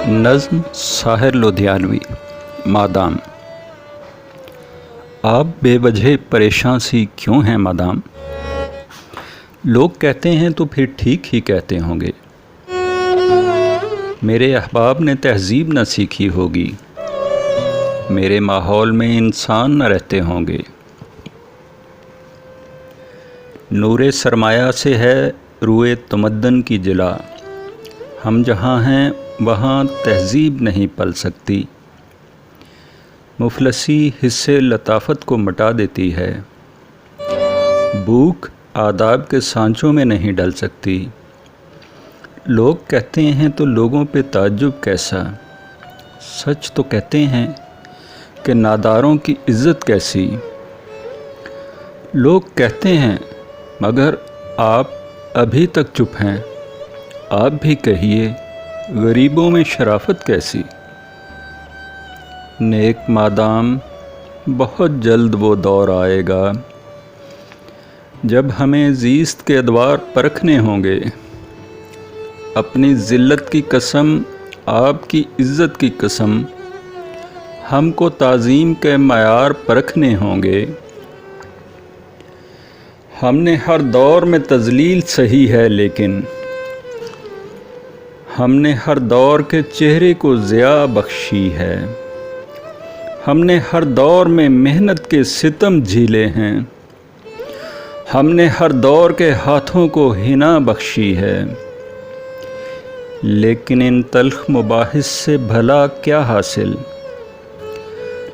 نظم ساحر لدھیانوی مادام۔ آپ بے وجہ پریشان سی کیوں ہیں مادام؟ لوگ کہتے ہیں تو پھر ٹھیک ہی کہتے ہوں گے۔ میرے احباب نے تہذیب نہ سیکھی ہوگی، میرے ماحول میں انسان نہ رہتے ہوں گے۔ نور سرمایہ سے ہے روئے تمدن کی جلا، ہم جہاں ہیں وہاں تہذیب نہیں پل سکتی۔ مفلسی حصے لطافت کو مٹا دیتی ہے، بھوک آداب کے سانچوں میں نہیں ڈل سکتی۔ لوگ کہتے ہیں تو لوگوں پہ تعجب کیسا، سچ تو کہتے ہیں کہ ناداروں کی عزت کیسی۔ لوگ کہتے ہیں مگر آپ ابھی تک چپ ہیں، آپ بھی کہیے غریبوں میں شرافت کیسی۔ نیک مادام بہت جلد وہ دور آئے گا جب ہمیں زیست کے ادوار پرکھنے ہوں گے۔ اپنی ذلت کی قسم، آپ کی عزت کی قسم، ہم کو تعظیم کے معیار پرکھنے ہوں گے۔ ہم نے ہر دور میں تذلیل سہی ہے، لیکن ہم نے ہر دور کے چہرے کو ضیاء بخشی ہے۔ ہم نے ہر دور میں محنت کے ستم جھیلے ہیں، ہم نے ہر دور کے ہاتھوں کو حنا بخشی ہے۔ لیکن ان تلخ مباحث سے بھلا کیا حاصل؟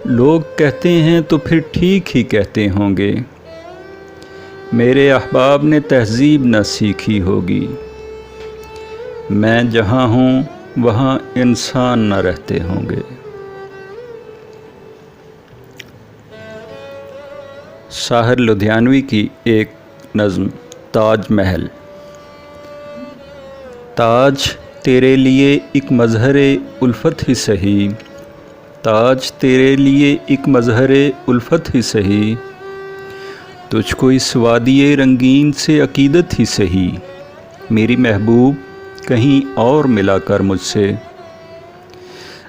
لوگ کہتے ہیں تو پھر ٹھیک ہی کہتے ہوں گے۔ میرے احباب نے تہذیب نہ سیکھی ہوگی، میں جہاں ہوں وہاں انسان نہ رہتے ہوں گے۔ ساحر لدھیانوی کی ایک نظم تاج محل۔ تاج تیرے لیے ایک مظہر الفت ہی سہی، تاج تیرے لیے ایک مظہر الفت ہی سہی، تجھ کو اس وادی رنگین سے عقیدت ہی سہی۔ میری محبوب کہیں اور ملا کر مجھ سے،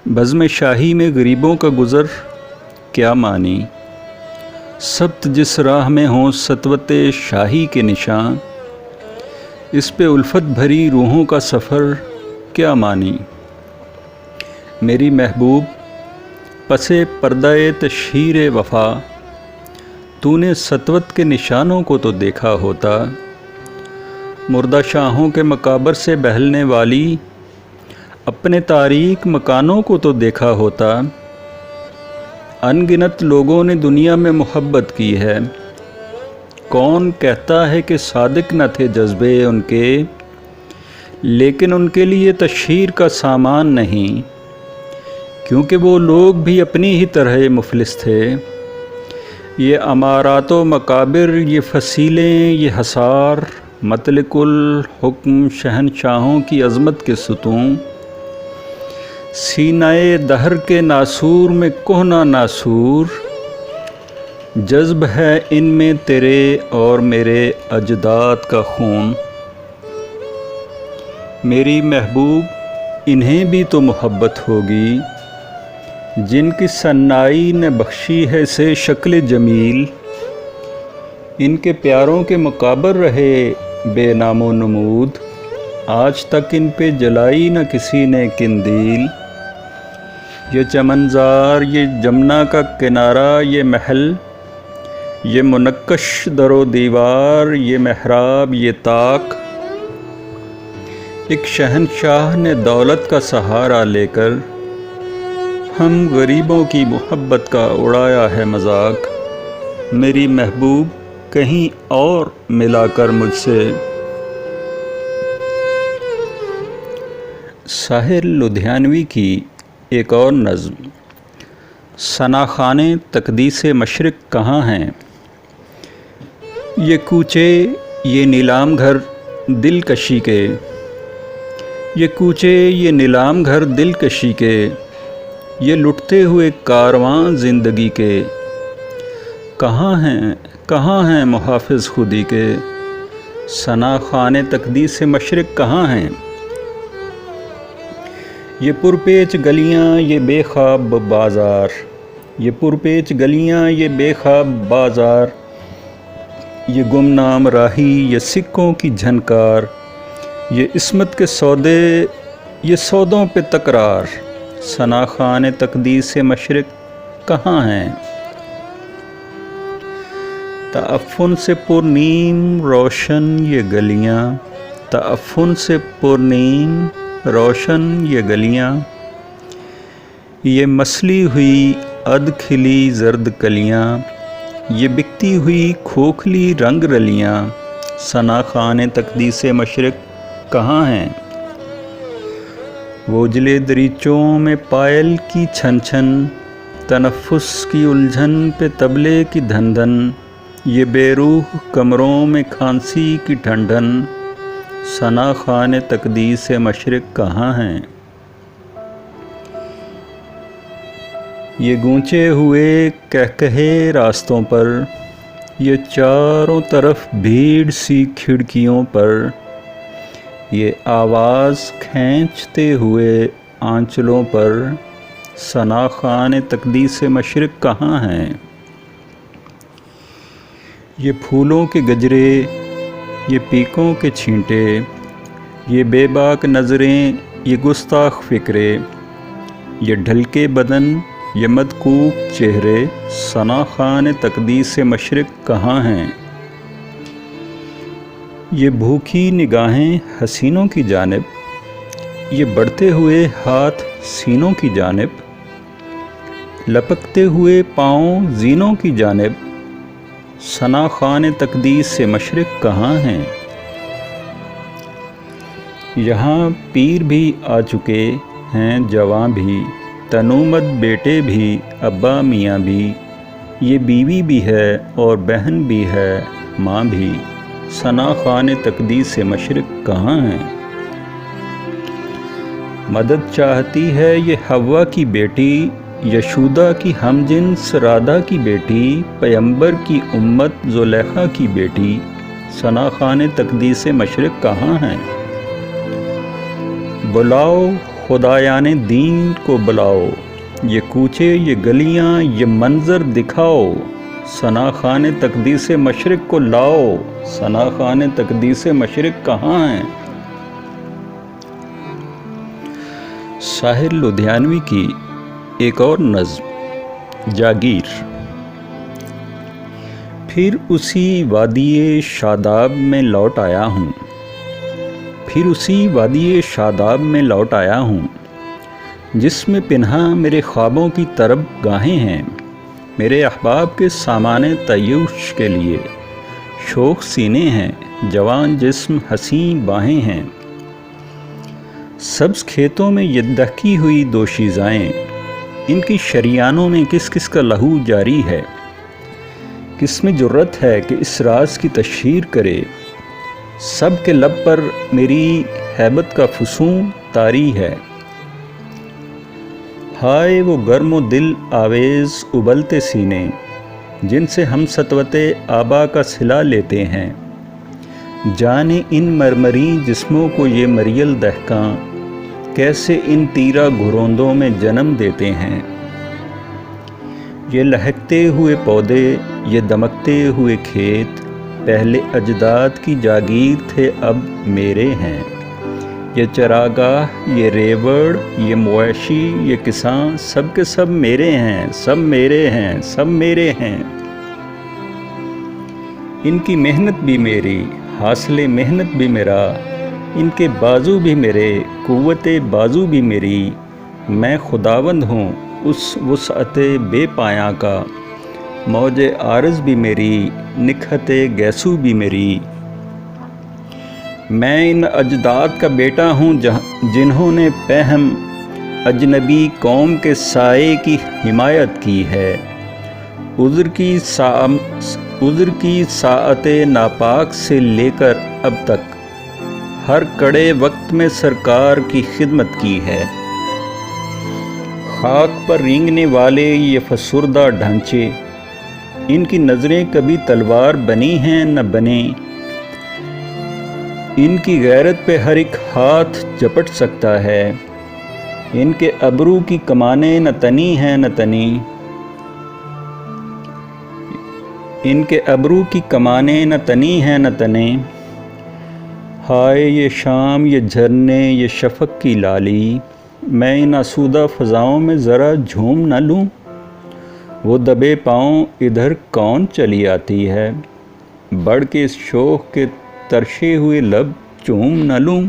بزم شاہی میں غریبوں کا گزر کیا مانی۔ سبت جس راہ میں ہوں سطوت شاہی کے نشان، اس پہ الفت بھری روحوں کا سفر کیا مانی۔ میری محبوب پس پردہ تشہیر وفا، تو نے سطوت کے نشانوں کو تو دیکھا ہوتا۔ مردہ شاہوں کے مقابر سے بہلنے والی اپنے تاریک مکانوں کو تو دیکھا ہوتا۔ ان گنت لوگوں نے دنیا میں محبت کی ہے، کون کہتا ہے کہ صادق نہ تھے جذبے ان کے، لیکن ان کے لیے تشہیر کا سامان نہیں، کیونکہ وہ لوگ بھی اپنی ہی طرح مفلس تھے۔ یہ عمارات و مقابر، یہ فصیلیں، یہ حصار، مطلق الحکم شہنشاہوں کی عظمت کے ستون، سینہ دہر کے ناسور میں کہنہ ناسور، جذب ہے ان میں تیرے اور میرے اجداد کا خون۔ میری محبوب انہیں بھی تو محبت ہوگی جن کی سنائی نے بخشی ہے سے شکل جمیل۔ ان کے پیاروں کے مقابر رہے بے نام و نمود، آج تک ان پہ جلائی نہ کسی نے قندیل۔ یہ چمنزار، یہ جمنا کا کنارہ، یہ محل، یہ منقش در و دیوار، یہ محراب، یہ طاق، ایک شہنشاہ نے دولت کا سہارا لے کر ہم غریبوں کی محبت کا اڑایا ہے مذاق۔ میری محبوب کہیں اور ملا کر مجھ سے۔ ساحر لدھیانوی کی ایک اور نظم ثناخانے تقدیس مشرق کہاں ہیں؟ یہ کوچے یہ نیلام گھر دل کشی کے، یہ کوچے یہ نیلام گھر دل کشی کے، یہ لٹتے ہوئے کارواں زندگی کے، کہاں ہیں محافظ خودی کے؟ ثناخانے تقدیس مشرق کہاں ہیں؟ یہ پرپیچ گلیاں یہ بے خواب بازار، یہ پرپیچ گلیاں یہ بے خواب بازار، یہ گمنام راہی یہ سکوں کی جھنکار، یہ عصمت کے سودے یہ سودوں پہ تکرار، ثنا خوان تقدیس مشرق کہاں ہیں؟ تعفن سے پرنیم روشن یہ گلیاں، تعفن سے پرنیم روشن یہ گلیاں، یہ مسلی ہوئی اد کھلی زرد کلیاں، یہ بکتی ہوئی کھوکھلی رنگ رلیاں، ثنا خوان تقدیس مشرق کہاں ہیں؟ وہ اجلے دریچوں میں پائل کی چھن چھن، تنفس کی الجھن پہ طبلے کی دھن دھن، یہ بے روح کمروں میں کھانسی کی ٹھنڈن، ثنا خوان تقدیس مشرق کہاں ہیں؟ یہ گونچے ہوئے کہکہے راستوں پر، یہ چاروں طرف بھیڑ سی کھڑکیوں پر، یہ آواز کھینچتے ہوئے آنچلوں پر، ثنا خوان تقدیس مشرق کہاں ہیں؟ یہ پھولوں کے گجرے یہ پیکوں کے چھینٹے، یہ بے باک نظریں یہ گستاخ فکرے، یہ ڈھلکے بدن یہ مدکوک چہرے، ثنا خوان تقدیس مشرق کہاں ہیں؟ یہ بھوکی نگاہیں حسینوں کی جانب، یہ بڑھتے ہوئے ہاتھ سینوں کی جانب، لپکتے ہوئے پاؤں زینوں کی جانب، ثنا خوان تقدیس مشرق کہاں ہیں؟ یہاں پیر بھی آ چکے ہیں جواں بھی، تنومت بیٹے بھی ابا میاں بھی، یہ بیوی بھی ہے اور بہن بھی ہے ماں بھی، ثنا خوان تقدیس مشرق کہاں ہیں؟ مدد چاہتی ہے یہ حوا کی بیٹی، یشودا کی ہم جنس رادھا کی بیٹی، پیمبر کی امت زلیخا کی بیٹی، ثنا خوان تقدیس مشرق کہاں ہیں؟ بلاؤ خدایان دین کو بلاؤ، یہ کوچے یہ گلیاں یہ منظر دکھاؤ، ثنا خوان تقدیس مشرق کو لاؤ، ثنا خوان تقدیس مشرق کہاں ہیں؟ ساحر لدھیانوی کی ایک اور نظم جاگیر۔ پھر اسی وادی شاداب میں لوٹ آیا ہوں، پھر اسی وادی شاداب میں لوٹ آیا ہوں، جس میں پنہا میرے خوابوں کی طرب گاہیں ہیں، میرے احباب کے سامان تعیش کے لیے شوخ سینے ہیں، جوان جسم حسین باہیں ہیں، سبز کھیتوں میں یہ دہکی ہوئی دوشیزائیں، ان کی شریانوں میں کس کس کا لہو جاری ہے، کس میں جرت ہے کہ اس راز کی تشہیر کرے، سب کے لب پر میری ہیبت کا فسون طاری ہے، ہائے وہ گرم و دل آویز ابلتے سینے، جن سے ہم سطوت آبا کا صلہ لیتے ہیں، جانے ان مرمری جسموں کو یہ مریل دہکاں، کیسے ان تیرہ گھروندوں میں جنم دیتے ہیں، یہ لہکتے ہوئے پودے یہ دمکتے ہوئے کھیت، پہلے اجداد کی جاگیر تھے اب میرے ہیں، یہ چراگاہ یہ ریوڑ یہ مویشی یہ کسان، سب کے سب میرے ہیں، سب میرے ہیں، سب میرے ہیں، ان کی محنت بھی میری، حاصل محنت بھی میرا، ان کے بازو بھی میرے، قوت بازو بھی میری، میں خداوند ہوں اس وسعت بے پایاں کا، موج عارض بھی میری، نکہت گیسو بھی میری، میں ان اجداد کا بیٹا ہوں جنہوں نے پہم اجنبی قوم کے سائے کی حمایت کی ہے، عذر کی ساعت ناپاک سے لے کر اب تک ہر کڑے وقت میں سرکار کی خدمت کی ہے، خاک پر رینگنے والے یہ فسردہ ڈھانچے، ان کی نظریں کبھی تلوار بنی ہیں نہ بنے، ان کی غیرت پہ ہر ایک ہاتھ جپٹ سکتا ہے، ان کے ابرو کی کمانیں نہ تنی ہیں نہ تنی، ان کے ابرو کی کمانیں نہ تنی ہیں نہ تنے، ہائے یہ شام یہ جھرنے یہ شفق کی لالی، میں ان آسودہ فضاؤں میں ذرا جھوم نہ لوں، وہ دبے پاؤں ادھر کون چلی آتی ہے، بڑھ کے اس شوق کے ترشے ہوئے لب چوم نہ لوں۔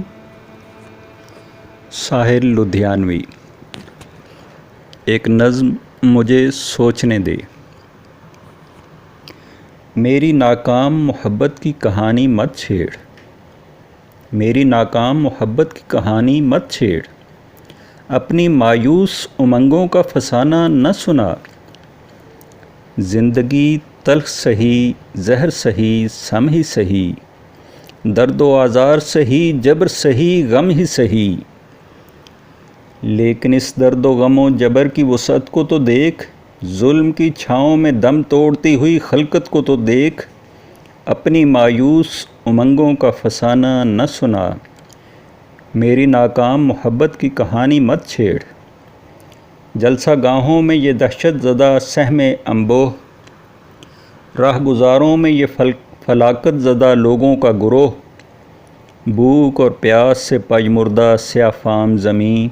ساحر لدھیانوی۔ ایک نظم مجھے سوچنے دے۔ میری ناکام محبت کی کہانی مت چھیڑ، میری ناکام محبت کی کہانی مت چھیڑ، اپنی مایوس امنگوں کا فسانہ نہ سنا، زندگی تلخ سہی زہر سہی سم ہی سہی، درد و آزار سہی جبر سہی غم ہی سہی، لیکن اس درد و غم و جبر کی وسعت کو تو دیکھ، ظلم کی چھاؤں میں دم توڑتی ہوئی خلقت کو تو دیکھ، اپنی مایوس امنگوں کا فسانہ نہ سنا، میری ناکام محبت کی کہانی مت چھیڑ، جلسہ گاہوں میں یہ دہشت زدہ سہم انبوہ، راہ گزاروں میں یہ فلاکت زدہ لوگوں کا گروہ، بھوک اور پیاس سے پژمردہ سیاہ فام زمیں،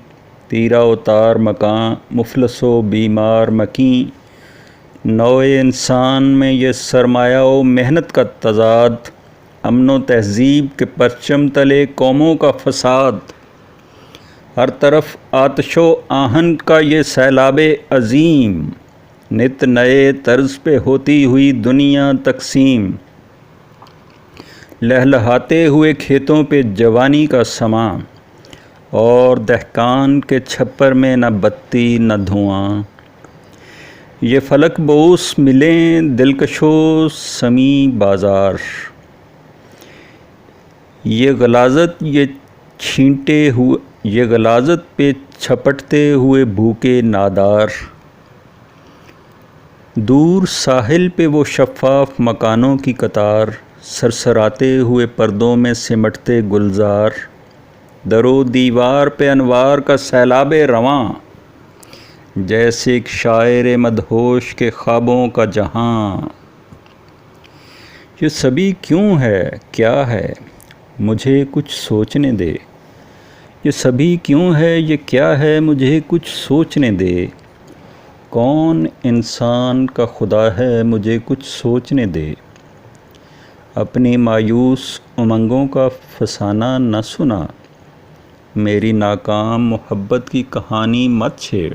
تیرا و تار مکاں مفلس و بیمار مکیں، نوع انسان میں یہ سرمایہ و محنت کا تضاد، امن و تہذیب کے پرچم تلے قوموں کا فساد، ہر طرف آتش و آہن کا یہ سیلاب عظیم، نت نئے طرز پہ ہوتی ہوئی دنیا تقسیم، لہلہاتے ہوئے کھیتوں پہ جوانی کا سماں، اور دہقان کے چھپر میں نہ بتی نہ دھواں، یہ فلک بوس ملیں دلکش و سمیع بازار، یہ غلاظت یہ چھینٹے ہوئے یہ غلاظت پہ چھپٹتے ہوئے بھوکے نادار، دور ساحل پہ وہ شفاف مکانوں کی قطار، سرسراتے ہوئے پردوں میں سمٹتے گلزار، در و دیوار پہ انوار کا سیلاب رواں، جیسے ایک شاعر مدہوش کے خوابوں کا جہاں، یہ سبھی کیوں ہے کیا ہے مجھے کچھ سوچنے دے، یہ سبھی کیوں ہے یہ کیا ہے مجھے کچھ سوچنے دے، کون انسان کا خدا ہے مجھے کچھ سوچنے دے، اپنی مایوس امنگوں کا فسانہ نہ سنا، میری ناکام محبت کی کہانی مت چھیڑ۔